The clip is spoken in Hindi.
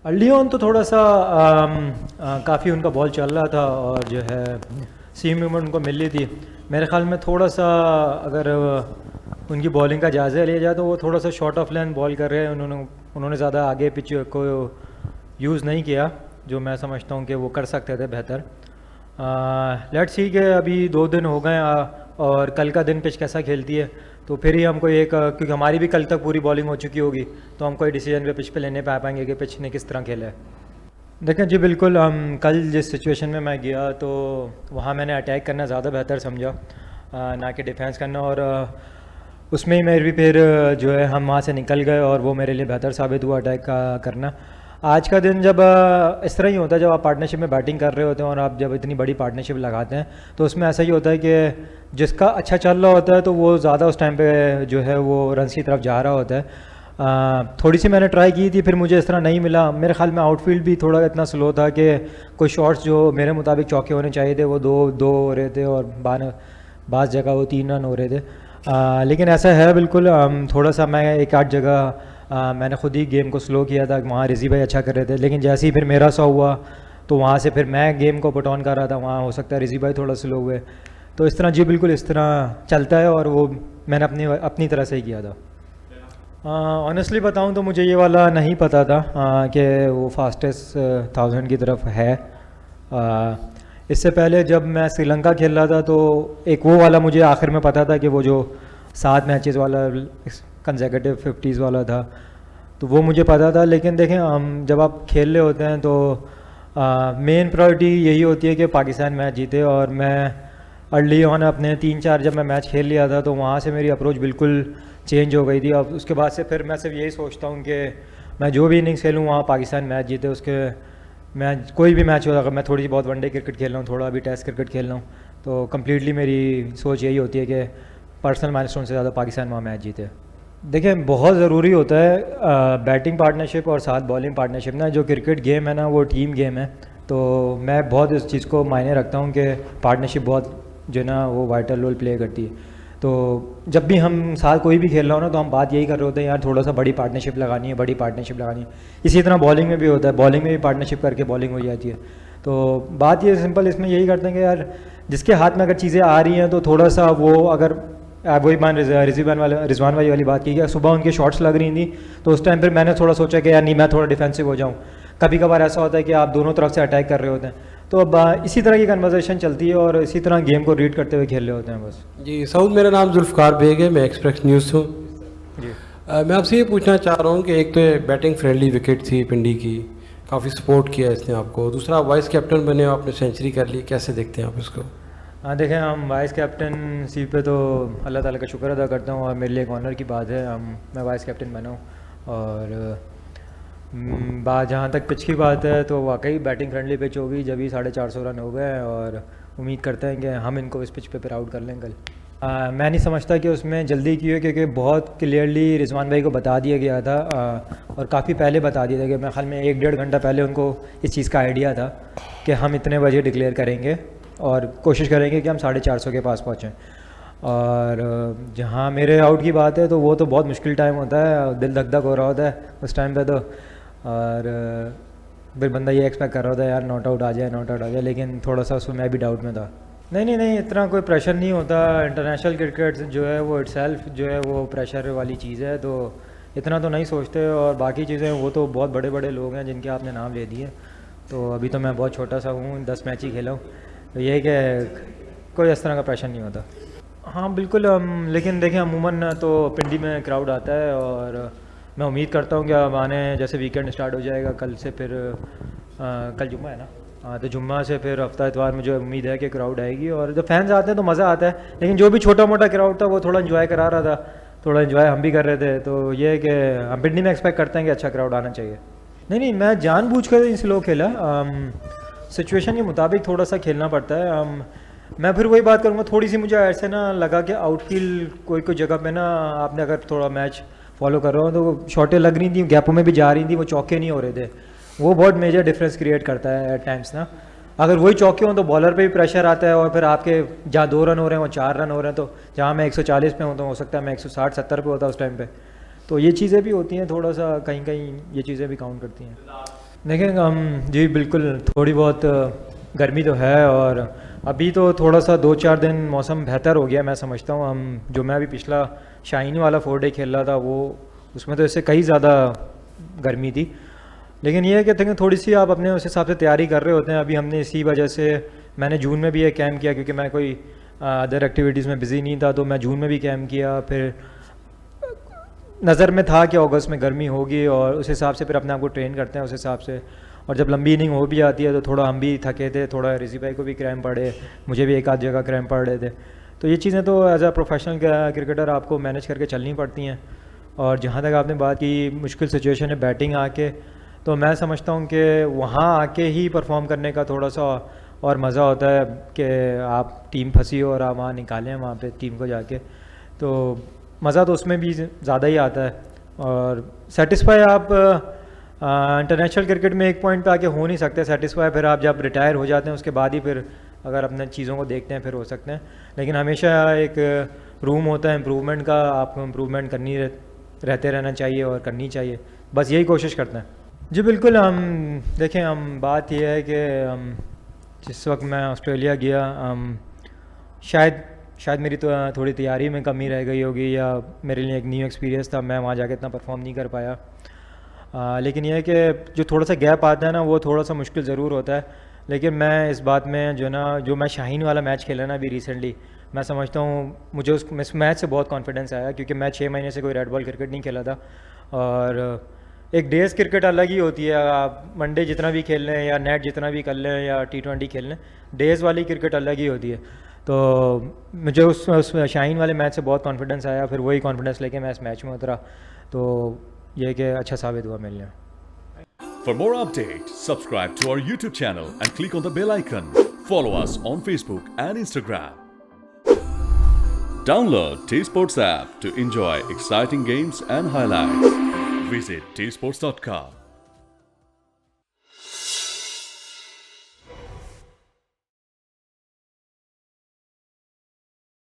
अर्ली ऑन तो थोड़ा सा काफ़ी उनका बॉल चल रहा था और जो है सीम मूवमेंट उनको मिल रही थी। मेरे ख्याल में थोड़ा सा अगर उनकी बॉलिंग का जायज़ा लिया जाए तो वो थोड़ा सा शॉर्ट ऑफ लाइन बॉल कर रहे हैं। उन्होंने ज़्यादा आगे पिच को यूज़ नहीं किया, जो मैं समझता हूँ कि वो कर सकते थे बेहतर। लेट्स सी कि अभी 2 दिन हो गए और कल का दिन पिच कैसा खेलती है तो फिर ही हमको एक, क्योंकि हमारी भी कल तक पूरी बॉलिंग हो चुकी होगी तो हम कोई डिसीजन पे पिच पे लेने पा पाएंगे कि पिच ने किस तरह खेला है। देखें जी बिल्कुल, हम कल जिस सिचुएशन में मैं गया तो वहाँ मैंने अटैक करना ज़्यादा बेहतर समझा, ना कि डिफेंस करना। और उसमें ही मेरे भी फिर जो है हम वहाँ से निकल गए और वो मेरे लिए बेहतर साबित हुआ अटैक का करना। आज का दिन जब इस तरह ही होता है, जब आप पार्टनरशिप में बैटिंग कर रहे होते हैं और आप जब इतनी बड़ी पार्टनरशिप लगाते हैं तो उसमें ऐसा ही होता है कि जिसका अच्छा चल रहा होता है तो वो ज़्यादा उस टाइम पे जो है वो रन्स की तरफ जा रहा होता है। थोड़ी सी मैंने ट्राई की थी, फिर मुझे इस तरह नहीं मिला। मेरे ख्याल में आउटफील्ड भी थोड़ा इतना स्लो था कि कोई शॉट्स जो मेरे मुताबिक चौके होने चाहिए थे वो दो हो रहे थे और बाज़ जगह वो 3 रन हो रहे थे। लेकिन ऐसा है बिल्कुल, थोड़ा सा मैं एक आध जगह मैंने ख़ुद ही गेम को स्लो किया था, वहाँ रिजी भाई अच्छा कर रहे थे, लेकिन जैसे ही फिर मेरा सा हुआ तो वहाँ से फिर मैं गेम को पुट ऑन कर रहा था, वहाँ हो सकता है रिजी भाई थोड़ा स्लो हुए। तो इस तरह जी बिल्कुल इस तरह चलता है और वो मैंने अपनी तरह से ही किया था। ऑनेस्टली बताऊं तो मुझे ये वाला नहीं पता था कि वो फास्टेस्ट 1000 की तरफ है। इससे पहले जब मैं श्रीलंका खेल रहा था तो एक वो वाला मुझे आखिर में पता था कि वो जो 7 मैचेस वाला कंसेक्यूटिव 50s वाला था, तो वो मुझे पता था। लेकिन देखें, हम जब आप खेल रहे होते हैं तो मेन प्रायोरिटी यही होती है कि पाकिस्तान मैच जीते। और मैं अर्ली ऑन अपने 3-4 जब मैं मैच खेल लिया था तो वहाँ से मेरी अप्रोच बिल्कुल चेंज हो गई थी। अब उसके बाद से फिर मैं सिर्फ यही सोचता हूँ कि मैं जो भी इनिंग्स खेलूँ वहाँ पाकिस्तान मैच जीते। उसके मैं कोई भी मैच हो, अगर मैं थोड़ी बहुत वनडे क्रिकेट खेल रहा हूँ, थोड़ा भी टेस्ट क्रिकेट खेल रहा हूँ, तो कम्प्लीटली मेरी सोच यही होती है कि पर्सनल माइलस्टोन से ज़्यादा पाकिस्तान वहाँ मैच जीते। देखिए, बहुत ज़रूरी होता है बैटिंग पार्टनरशिप और साथ बॉलिंग पार्टनरशिप ना। जो क्रिकेट गेम है ना वो टीम गेम है, तो मैं बहुत इस चीज़ को मायने रखता हूँ कि पार्टनरशिप बहुत जो है ना वो वाइटल रोल प्ले करती है। तो जब भी हम साथ कोई भी खेल रहा हो ना तो हम बात यही कर रहे होते हैं, यार थोड़ा सा बड़ी पार्टनरशिप लगानी है, बड़ी पार्टनरशिप लगानी है। इसी तरह बॉलिंग में भी होता है, बॉलिंग में भी पार्टनरशिप करके बॉलिंग हो जाती है। तो बात ये सिंपल इसमें यही करते हैं कि यार जिसके हाथ में अगर चीज़ें आ रही हैं तो थोड़ा सा वो, अगर वही रिजवान वाली बात की, सुबह उनके शॉट्स लग रही थी तो उस टाइम फिर मैंने थोड़ा सोचा कि यार नहीं, मैं थोड़ा डिफेंसिव हो जाऊँ। कभी कभार ऐसा होता है कि आप दोनों तरफ से अटैक कर रहे होते हैं, तो अब इसी तरह की कन्वर्सेशन चलती है और इसी तरह गेम को रीड करते हुए खेल रहे होते हैं बस। जी सऊद, मेरा नाम जुल्फ़कार बेग है, मैं एक्सप्रेस न्यूज़ से हूँ। जी मैं आपसे ये पूछना चाह रहा हूँ कि एक तो बैटिंग फ्रेंडली विकेट थी पिंडी की, काफ़ी सपोर्ट किया इसने आपको। दूसरा, वाइस कैप्टन बने हो, आपने सेंचुरी कर ली, कैसे देखते हैं आप इसको? हाँ देखें, हम वाइस कैप्टन सी पे तो अल्लाह ताला का शुक्र अदा करता हूँ और मेरे लिए एक ऑनर की बात है मैं वाइस कैप्टन बना हूँ। और बात जहाँ तक पिच की बात है तो वाकई बैटिंग फ्रेंडली पिच होगी, जब ही 450 रन हो गए और उम्मीद करते हैं कि हम इनको इस पिच पे फिर आउट कर लें कल। मैं नहीं समझता कि उसमें जल्दी की है, क्योंकि बहुत क्लियरली रिजवान भाई को बता दिया गया था और काफ़ी पहले बता दिया था कि मेरे ख्याल में 1-1.5 घंटा पहले उनको इस चीज़ का आइडिया था कि हम इतने बजे डिक्लेयर करेंगे और कोशिश करेंगे कि हम 450 के पास पहुँचें। और जहाँ मेरे आउट की बात है तो वो तो बहुत मुश्किल टाइम होता है, दिल धक धक हो रहा होता है उस टाइम पे तो। और फिर बंदा ये एक्सपेक्ट कर रहा होता है यार नॉट आउट आ जाए, नॉट आउट आ जाए, लेकिन थोड़ा सा उसमें मैं भी डाउट में था। नहीं, इतना कोई प्रेशर नहीं होता। इंटरनेशनल क्रिकेट जो है वो इटसेल्फ जो है वो प्रेशर वाली चीज़ है, तो इतना तो नहीं सोचते। और बाकी चीज़ें वो तो बहुत बड़े बड़े लोग हैं जिनके आपने नाम ले दिए, तो अभी तो मैं बहुत छोटा सा हूँ, 10 मैच ही खेला हूँ, तो ये है कि कोई इस तरह का प्रेशर नहीं होता। हाँ बिल्कुल, लेकिन देखें अमूमन तो पिंडी में क्राउड आता है और मैं उम्मीद करता हूँ कि अब आने जैसे वीकेंड स्टार्ट हो जाएगा कल से, फिर कल जुम्मा है ना, हाँ तो जुम्मा से फिर हफ्ता इतवार मुझे उम्मीद है कि क्राउड आएगी और जब फैंस आते हैं तो मज़ा आता है। लेकिन जो भी छोटा मोटा क्राउड था वो थोड़ा इन्जॉय करा रहा था, थोड़ा इन्जॉय हम भी कर रहे थे, तो ये है कि हम पिंडी में एक्सपेक्ट करते हैं कि अच्छा क्राउड आना चाहिए। नहीं, मैं जानबूझकर इन स्लो खेला, सिचुएशन के मुताबिक थोड़ा सा खेलना पड़ता है। मैं फिर वही बात करूँगा, थोड़ी सी मुझे ऐसे ना लगा कि आउटफील्ड कोई जगह पे ना, आपने अगर थोड़ा मैच फॉलो कर रहा हो तो शॉटें लग रही थी, गैपों में भी जा रही थी, वो चौके नहीं हो रहे थे। वो बहुत मेजर डिफरेंस क्रिएट करता है एट टाइम्स ना। अगर वही चौके हों तो बॉलर पे भी प्रेशर आता है और फिर आपके जहाँ 2 रन हो रहे हैं वो 4 रन हो रहे हैं, तो जहाँ मैं 140 पे हूँ तो हो सकता है मैं 160-170 पे होता उस टाइम पे। तो ये चीज़ें भी होती हैं, थोड़ा सा कहीं कहीं ये चीज़ें भी काउंट करती हैं। देखिए जी बिल्कुल, थोड़ी बहुत गर्मी तो है, और अभी तो थोड़ा सा 2-4 दिन मौसम बेहतर हो गया मैं समझता हूँ। मैं अभी पिछला शाइन वाला 4 डे खेल रहा था, वो उसमें तो इससे कहीं ज़्यादा गर्मी थी। लेकिन ये है कि देखिए थोड़ी सी आप अपने उस हिसाब से तैयारी कर रहे होते हैं। अभी हमने इसी वजह से, मैंने जून में भी एक कैम्प किया, क्योंकि मैं कोई अदर एक्टिविटीज़ में बिज़ी नहीं था, तो मैं जून में भी कैम्प किया। फिर नज़र में था कि अगस्त में गर्मी होगी, और उस हिसाब से फिर अपने आप को ट्रेन करते हैं उस हिसाब से। और जब लंबी इनिंग हो भी आती है तो थोड़ा हम भी थके थे, थोड़ा रिजी भाई को भी क्रैम्प पड़े, मुझे भी एक आध जगह क्रैम्प पड़ रहे थे। तो ये चीज़ें तो एज अ प्रोफेशनल क्रिकेटर आपको मैनेज करके चलनी पड़ती हैं। और जहाँ तक आपने बात की मुश्किल सिचुएशन है बैटिंग आके, तो मैं समझता हूँ कि वहाँ आके ही परफॉर्म करने का थोड़ा सा और मज़ा होता है कि आप टीम फंसी हो और आप वहाँ निकालें वहाँ पे टीम को जाके, तो मज़ा तो उसमें भी ज़्यादा ही आता है। और सेटिस्फाई आप इंटरनेशनल क्रिकेट में एक पॉइंट पे आके हो नहीं सकते सेटिस्फाई, फिर आप जब रिटायर हो जाते हैं उसके बाद ही फिर अगर अपने चीज़ों को देखते हैं फिर हो सकते हैं। लेकिन हमेशा एक रूम होता है इम्प्रूवमेंट का, आपको इम्प्रूवमेंट करनी रहते रहना चाहिए और करनी चाहिए, बस यही कोशिश करते हैं। जी बिल्कुल, देखें बात यह है कि जिस वक्त मैं ऑस्ट्रेलिया गया, शायद मेरी तो थोड़ी तैयारी में कमी रह गई होगी, या मेरे लिए एक न्यू एक्सपीरियंस था, मैं वहाँ जाके इतना परफॉर्म नहीं कर पाया। लेकिन यह है कि जो थोड़ा सा गैप आता है ना, वो थोड़ा सा मुश्किल ज़रूर होता है। लेकिन मैं इस बात में जो मैं शाहीन वाला मैच खेला ना अभी रिसेंटली, मैं समझता हूँ मुझे उस मैच से बहुत कॉन्फिडेंस आया, क्योंकि मैं 6 महीने से कोई रेड बॉल क्रिकेट नहीं खेला था। और एक डेज़ क्रिकेट अलग ही होती है, आप वनडे जितना भी खेल लें या नेट जितना भी कर लें या T20 खेल लें, डेज़ वाली क्रिकेट अलग ही होती है। तो मुझे उस शाहीन वाले मैच से बहुत कॉन्फिडेंस आया, फिर वही कॉन्फिडेंस लेके मैं इस मैच में उतरा, तो ये कि अच्छा साबित हुआ मेरे लिए। For more updates, subscribe to our YouTube channel and click on the bell icon. Follow us on Facebook and Instagram. Download T Sports app to enjoy exciting games and highlights. Visit tsports.com.